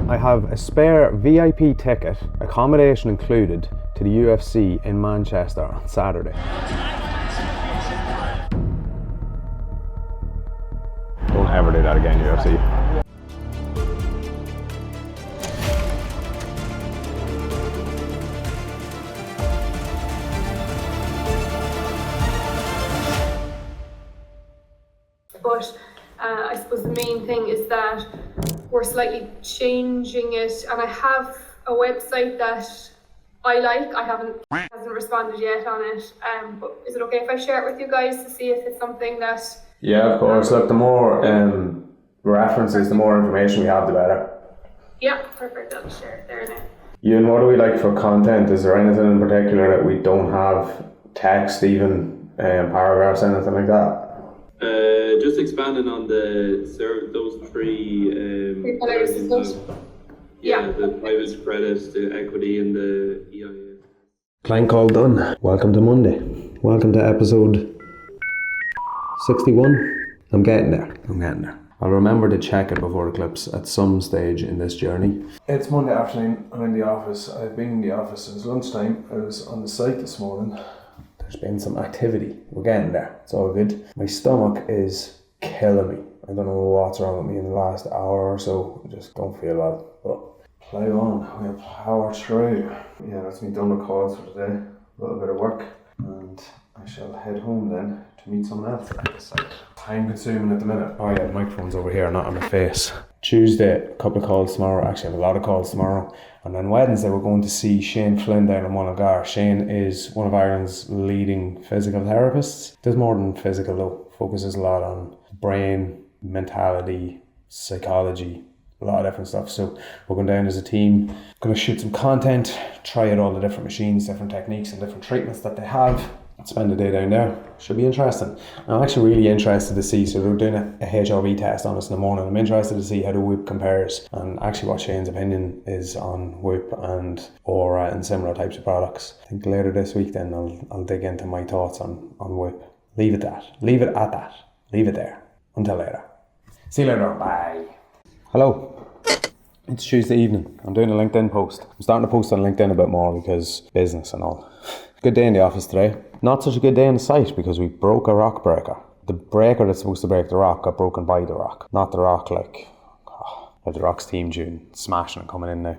I have a spare VIP ticket, accommodation included, to the UFC in Manchester on Saturday. Don't ever do that again, UFC. But I suppose the main thing is that we're slightly changing it, and I have a website that I like. hasn't responded yet on it. But is it okay if I share it with you guys to see if it's something that? Yeah, of course. Look, the more references, the more information we have, the better. Yeah, perfect. I'll share it there now. Ian, what do we like for content? Is there anything in particular that we don't have? Text, even paragraphs, anything like that? Just expanding on those three pillars. The private credit, the equity, and the EIA. Client call done. Welcome to Monday. Welcome to episode 61. I'm getting there. I'll remember to check it before the clips at some stage in this journey. It's Monday afternoon. I'm in the office. I've been in the office since lunchtime. I was on the site this morning. There's been some activity. We're getting there. It's all good. My stomach is killing me. I don't know what's wrong with me in the last hour or so. I just don't feel well. But play on. We'll power through. Yeah, that's me done with calls for today. A little bit of work. And I shall head home then to meet someone else at the site. Time consuming at the minute. Oh yeah, the microphone's over here, not on my face. Tuesday, a couple of calls tomorrow. Actually, I have a lot of calls tomorrow. And then Wednesday, we're going to see Shane Flynn down in Mullingar. Shane is one of Ireland's leading physical therapists. Does more than physical though. Focuses a lot on brain, mentality, psychology, a lot of different stuff. So we're going down as a team, going to shoot some content, try out all the different machines, different techniques and different treatments that they have. Spend the day down there. Should be interesting. I'm actually really interested to see, so they're doing a HRV test on us in the morning. I'm interested to see how the Whoop compares and actually what Shane's opinion is on Whoop and Aura and similar types of products. I think later this week then I'll dig into my thoughts on Whoop. Leave it at that. Leave it there. Until later. See you later. Bye. Hello. It's Tuesday evening. I'm doing a LinkedIn post. I'm starting to post on LinkedIn a bit more because business and all. Good day in the office today. Not such a good day on the site because we broke a rock breaker. The breaker that's supposed to break the rock got broken by the rock. Not the rock like the Rock's theme tune, smashing and coming in now.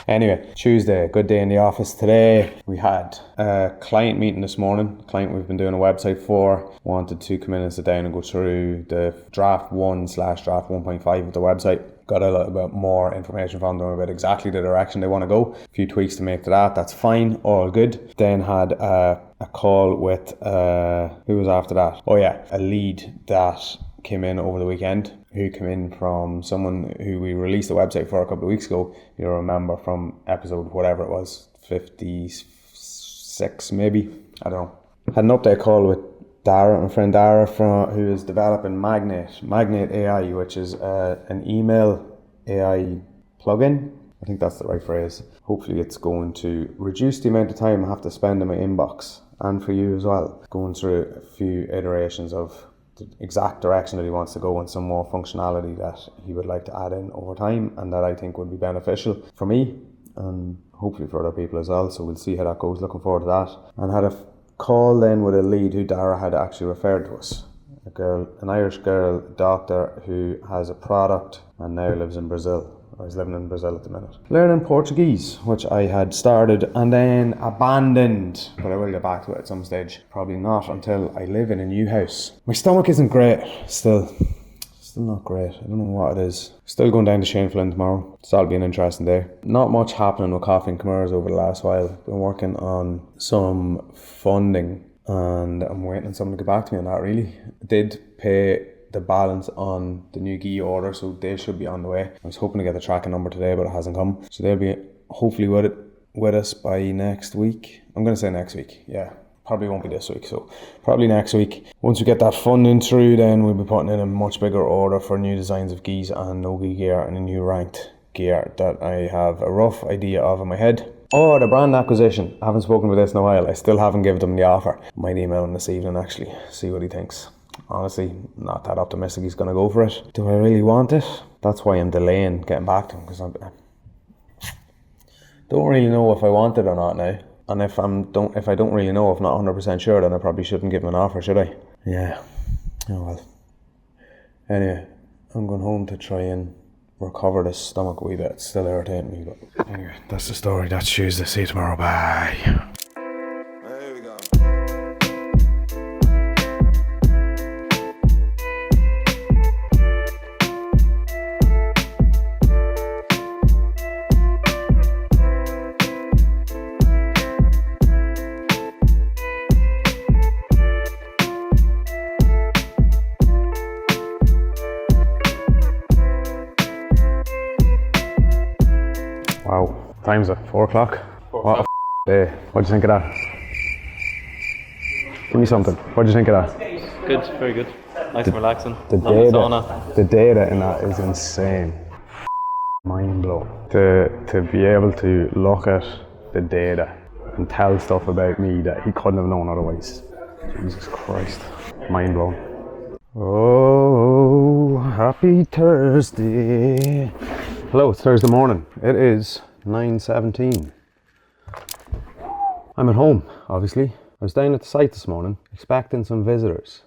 Anyway, Tuesday, good day in the office today. We had a client meeting this morning. Client we've been doing a website for wanted to come in and sit down and go through the draft 1/draft 1.5 of the website. Got a little bit more information from them about exactly the direction they want to go. A few tweaks to make to that. That's fine. All good. Then had a call with, who was after that? Oh yeah, a lead that came in over the weekend, who came in from someone who we released a website for a couple of weeks ago. You'll remember from episode, whatever it was, 56 maybe. I don't know. Had an update call with Dara, my friend Dara, who is developing Magnet AI, which is an email AI plugin. I think that's the right phrase. Hopefully it's going to reduce the amount of time I have to spend in my inbox, and for you as well. Going through a few iterations of the exact direction that he wants to go and some more functionality that he would like to add in over time and that I think would be beneficial for me and hopefully for other people as well. So we'll see how that goes. Looking forward to that. And had a call then with a lead who Dara had actually referred to us. An Irish girl, doctor, who has a product and now lives in Brazil. I is living in Brazil at the minute. Learning Portuguese, which I had started and then abandoned, but I will get back to it at some stage. Probably not until I live in a new house. My stomach isn't great, still not great. I don't know what it is. Still going down to Shane Flynn tomorrow, so that'll be an interesting day. Not much happening with Coffee&Kimuras over the last while. Been working on some funding and I'm waiting on someone to get back to me on that really. I did pay the balance on the new gi order, so they should be on the way. I was hoping to get the tracking number today, but it hasn't come. So they'll be hopefully with us by next week. I'm going to say next week, yeah. Probably won't be this week, so probably next week. Once we get that funding through, then we'll be putting in a much bigger order for new designs of gis and no-gi gear and a new ranked gear that I have a rough idea of in my head. Oh, the brand acquisition. I haven't spoken about this in a while. I still haven't given him the offer. Might email him this evening actually, see what he thinks. honestly not that optimistic he's going to go for it. Do I really want it? That's why I'm delaying getting back to him, because I don't really know if I want it or not now. And if I don't really know, if not 100% sure, then I probably shouldn't give him an offer, should I? Yeah. Oh well. Anyway, I'm going home to try and recover this stomach a wee bit. It's still irritating me, but anyway, that's the story. That's Tuesday. See you tomorrow. Bye. There we go. Wow, time's it? 4 o'clock? What a day. What'd you think of that? Give me something. What'd you think of that? Good, very good. Nice and relaxing. The data in that is insane. Mind blown. To be able to look at the data and tell stuff about me that he couldn't have known otherwise. Jesus Christ. Mind blown. Oh, happy Thursday. Hello, it's Thursday morning. It is 9:17. I'm at home, obviously. I was down at the site this morning, expecting some visitors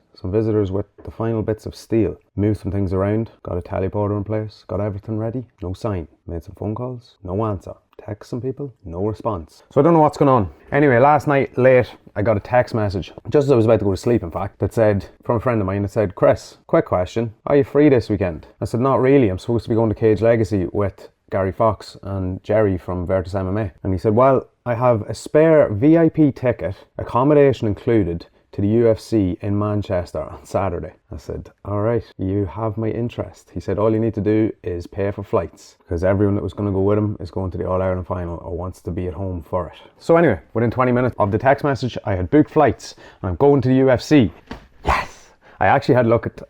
with the final bits of steel. Moved some things around, got a teleporter in place, got everything ready. No sign. Made some phone calls, no answer. Text some people, no response. So I don't know what's going on. Anyway, last night late, I got a text message, just as I was about to go to sleep in fact, that said, from a friend of mine, that said, Chris, quick question, are you free this weekend? I said, not really, I'm supposed to be going to Cage Legacy with Gary Fox and Jerry from Virtus MMA. And he said, well, I have a spare VIP ticket, accommodation included, to the UFC in Manchester on Saturday. I said, all right, you have my interest. He said, all you need to do is pay for flights, because everyone that was going to go with him is going to the All-Ireland final or wants to be at home for it. So anyway, within 20 minutes of the text message, I had booked flights and I'm going to the UFC. Yes! I actually had a look at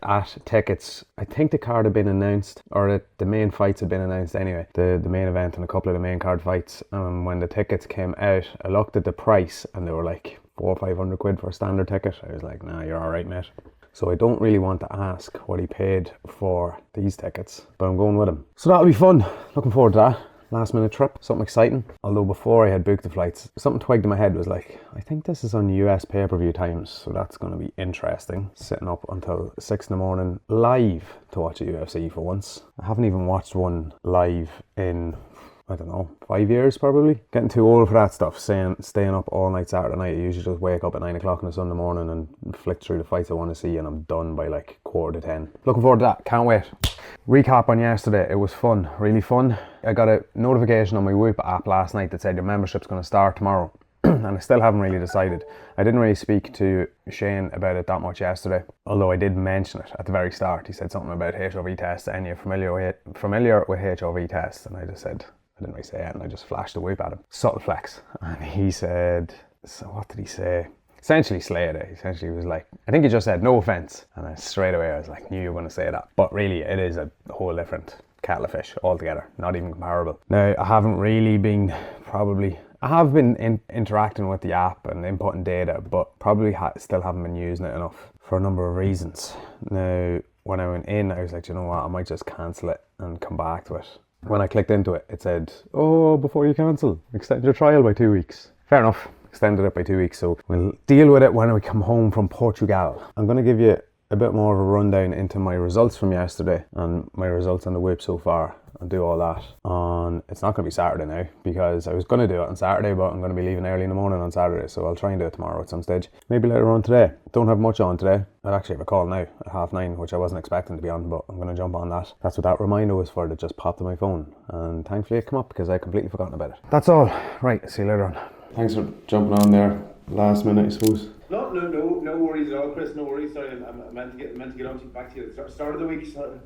tickets. I think the card had been announced, or the main fights had been announced anyway. The main event and a couple of the main card fights. When the tickets came out, I looked at the price and they were like 400 or 500 quid for a standard ticket. I was like, nah, you're all right, mate. So I don't really want to ask what he paid for these tickets, but I'm going with him. So that'll be fun. Looking forward to that. Last minute trip, something exciting. Although before I had booked the flights, something twigged in my head was like, I think this is on US pay-per-view times, so that's going to be interesting. Sitting up until 6 in the morning live to watch a UFC for once. I haven't even watched one live in, I don't know, 5 years probably. Getting too old for that stuff, staying up all night Saturday night. I usually just wake up at 9 o'clock on a Sunday morning and flick through the fights I want to see, and I'm done by like 9:45. Looking forward to that, can't wait. Recap on yesterday, it was fun, really fun. I got a notification on my Whoop app last night that said your membership's going to start tomorrow. And I still haven't really decided. I didn't really speak to Shane about it that much yesterday, although I did mention it at the very start. He said something about HRV tests, and you're familiar with HRV tests, and I just said, I didn't really say it, and I just flashed the Whoop at him. Subtle flex. And he said, so what did he say? Essentially slayed it. Essentially was like, I think he just said no offense, and then straight away I was like, knew you were going to say that. But really it is a whole different kettle of fish altogether, not even comparable. Now I haven't really been I have been interacting with the app and inputting data, but probably still haven't been using it enough for a number of reasons. Now when I went in, I was like, you know what, I might just cancel it and come back to it. When I clicked into it, it said, oh, before you cancel, extend your trial by 2 weeks. Fair enough. Extended it by 2 weeks, so we'll deal with it when we come home from Portugal. I'm going to give you a bit more of a rundown into my results from yesterday and my results on the Whip so far, and do all that on, it's not going to be Saturday now, because I was going to do it on Saturday, but I'm going to be leaving early in the morning on Saturday, so I'll try and do it tomorrow at some stage. Maybe later on today. Don't have much on today. I actually have a call now at 9:30, which I wasn't expecting to be on, but I'm going to jump on that. That's what that reminder was for, that just popped on my phone, and thankfully it came up because I completely forgotten about it. That's all. Right, see you later on. Thanks for jumping on there last minute, I suppose. No worries at all, Chris. No worries. Sorry, I meant to get on to back to you at the start of the week. So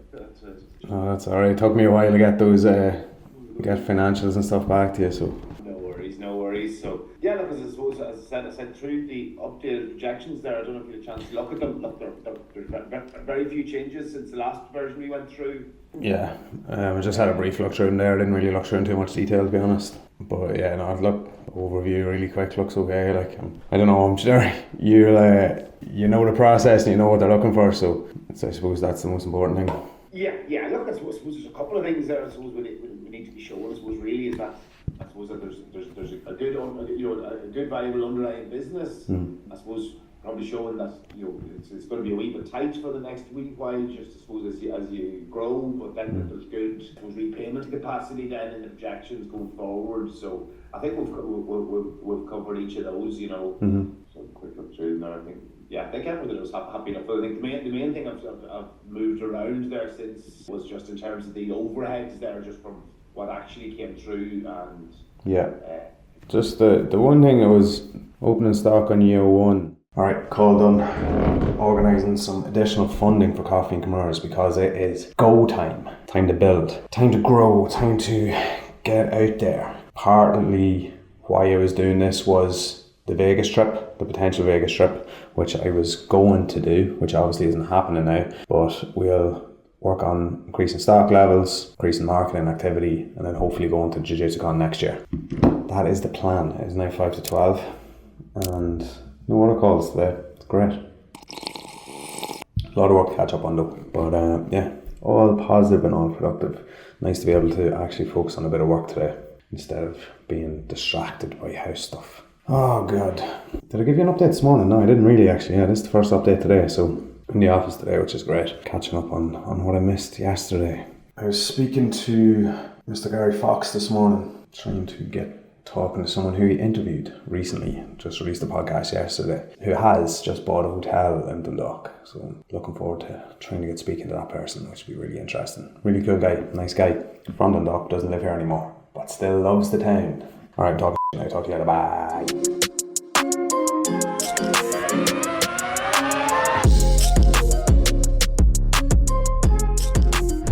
oh, that's alright. It took me a while to get those get financials and stuff back to you. So no worries. So yeah, look, I suppose as I said through the updated projections there, I don't know if you had a chance to look at them. Look, there's very few changes since the last version we went through. Yeah, I just had a brief look through in there. I didn't really look through in too much detail, to be honest. But yeah, no, I've looked overview really quick. Looks okay. Like I don't know. I'm sure you know the process and you know what they're looking for. So I suppose that's the most important thing. Yeah. Look, I suppose there's a couple of things there. I suppose we need to be shown. I suppose really is that I suppose that there's a good a good valuable underlying business. I suppose probably showing that it's going to be a wee bit tight for the next wee while. Just I suppose as you grow, but then there's good repayment capacity then in the projections going forward. So I think we've covered each of those. So quick look through there. I think everything was happy enough. I think the main thing I've moved around there since was just in terms of the overheads there, just from what actually came through and just the one thing that was opening stock on year one. Alright, call done. Organising some additional funding for Coffee&Kimuras because it is go time. Time to build, time to grow, time to get out there. Partly why I was doing this was the Vegas trip, the potential Vegas trip, which I was going to do, which obviously isn't happening now, but we'll work on increasing stock levels, increasing marketing activity, and then hopefully going to JitsuCon next year. That is the plan. It is now 5 to 12, and no other calls today. It's great. A lot of work to catch up on though, but all positive and all productive. Nice to be able to actually focus on a bit of work today instead of being distracted by house stuff. Oh god. Did I give you an update this morning? No, I didn't really actually. Yeah, this is the first update today, so in the office today, which is great. Catching up on what I missed yesterday. I was speaking to Mr. Gary Fox this morning, trying to get talking to someone who he interviewed recently, just released a podcast yesterday, who has just bought a hotel in Dundalk. So I'm looking forward to trying to get speaking to that person, which would be really interesting. Really cool guy, nice guy. From Dundalk, doesn't live here anymore, but still loves the town. Alright, talk to you later, bye.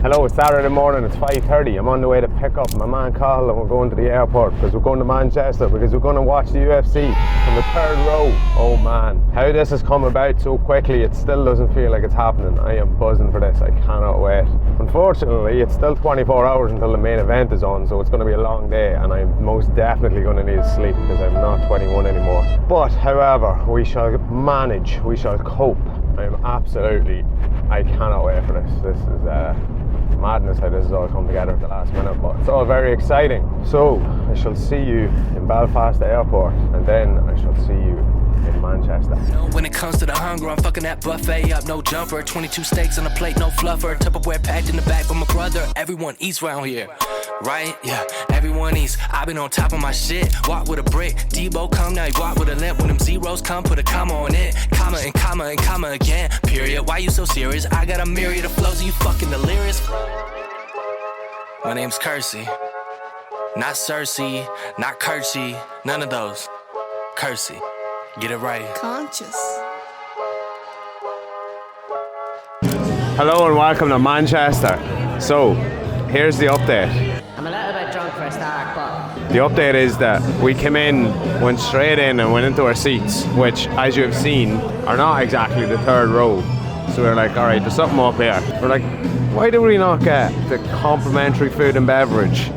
Hello, it's Saturday morning, it's 5:30. I'm on the way to pick up my man Carl and we're going to the airport because we're going to Manchester because we're going to watch the UFC from the third row. Oh man, how this has come about so quickly, it still doesn't feel like it's happening. I am buzzing for this, I cannot wait. Unfortunately, it's still 24 hours until the main event is on, so it's going to be a long day and I'm most definitely going to need sleep because I'm not 21 anymore. But however, we shall manage, we shall cope. I cannot wait for this. This is madness how this has all come together at the last minute, but it's all very exciting. So I shall see you in Belfast airport and then I shall see you in Manchester. When it comes to the hunger, I'm fucking that buffet up, no jumper. 22 steaks on a plate, no fluffer. Tupperware packed in the back for my brother. Everyone eats round here, right? Yeah, everyone eats. I've been on top of my shit. Walk with a brick. Debo come now, you walk with a limp. When them zeros come, put a comma on it. Comma and comma and comma again. Period. Why you so serious? I got a myriad of flows and you fucking delirious. My name's Kersey. Not Cersei, not Kerchie, none of those. Kersey. Get it right. Conscious. Hello and welcome to Manchester. So, here's the update. I'm a little bit drunk for a start, but... The update is that we came in, went straight in and went into our seats, which, as you have seen, are not exactly the third row. So we're like, alright, there's something up here. We're like, why do we not get the complimentary food and beverage?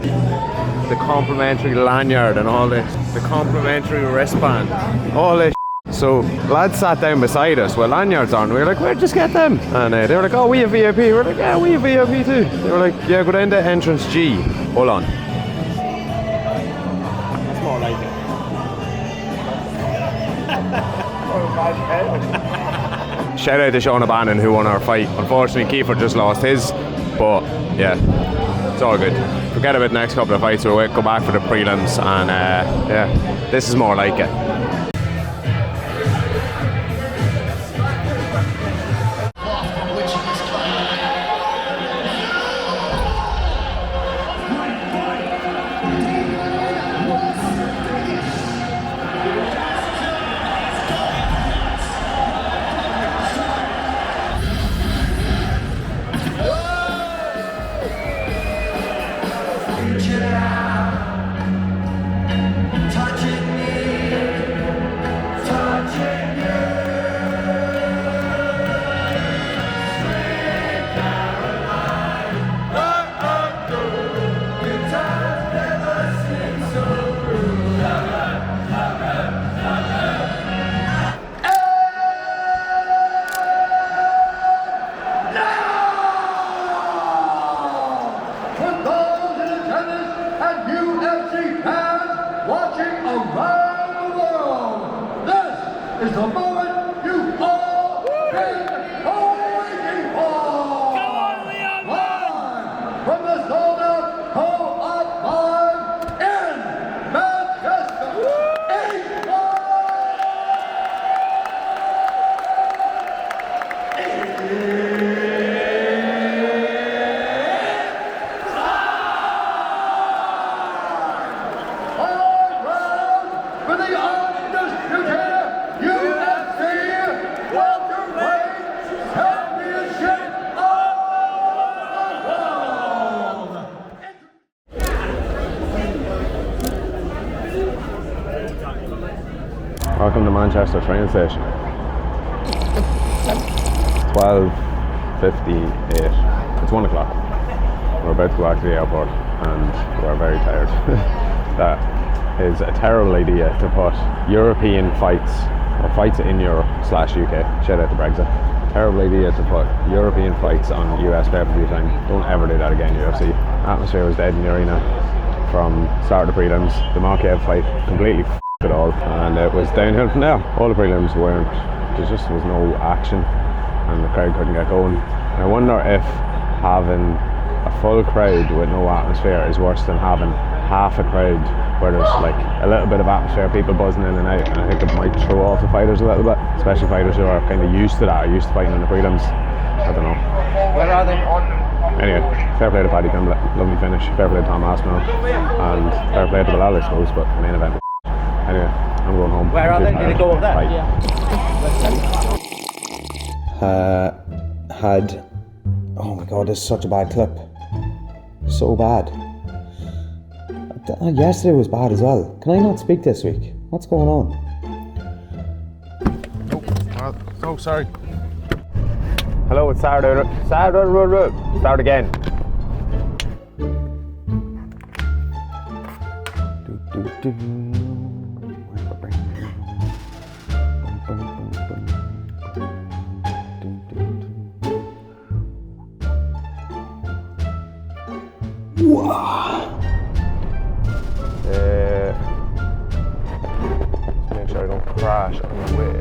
The complimentary lanyard and all this, the complimentary wristband, all this. So lads sat down beside us with lanyards on. We were like, where'd you just get them? And they were like, oh, we have VIP. We were like, yeah, we have VIP too. They were like, yeah, go down to entrance G. Hold on. That's more like it. Shout out to Sean O'Bannon who won our fight. Unfortunately, Kiefer just lost his, but yeah. It's all good. Forget about the next couple of fights. We'll go back for the prelims and yeah, this is more like it. is the moment you've all been waiting for! Come on, Leon! Live from the sold-out Co-op Farm in Manchester! For the undisputed UFC welterweight championship of the world. Welcome to Manchester train station. 12:58. It's 1 o'clock. We're about to go back to the airport and we're very tired. That is a terrible idea to put European fights, or fights in Europe/UK, shout out to Brexit. Terrible idea to put European fights on US pay-per-view time. Don't ever do that again, UFC. Atmosphere was dead in the arena from start of the prelims. The Markev fight completely f***ed it all, and it was downhill from there. All the prelims weren't, there just was no action and the crowd couldn't get going. And I wonder if having a full crowd with no atmosphere is worse than having half a crowd where there's like a little bit of atmosphere, people buzzing in and out, and I think it might throw off the fighters a little bit, especially fighters who are kind of used to that, are used to fighting in the prelims. I don't know. Where are they? Anyway, fair play to Paddy Pimblett, lovely finish, fair play to Tom Aspinall, and fair play to Bilal, I suppose, but the main event. Anyway, I'm going home. Where are they? Did they go over there? Bye. Had, oh my god, this is such a bad clip. So bad. Yesterday was bad as well. Can I not speak this week? What's going on? Oh, sorry. Hello, it's Saturday. Start again. Make sure I don't crash on the way.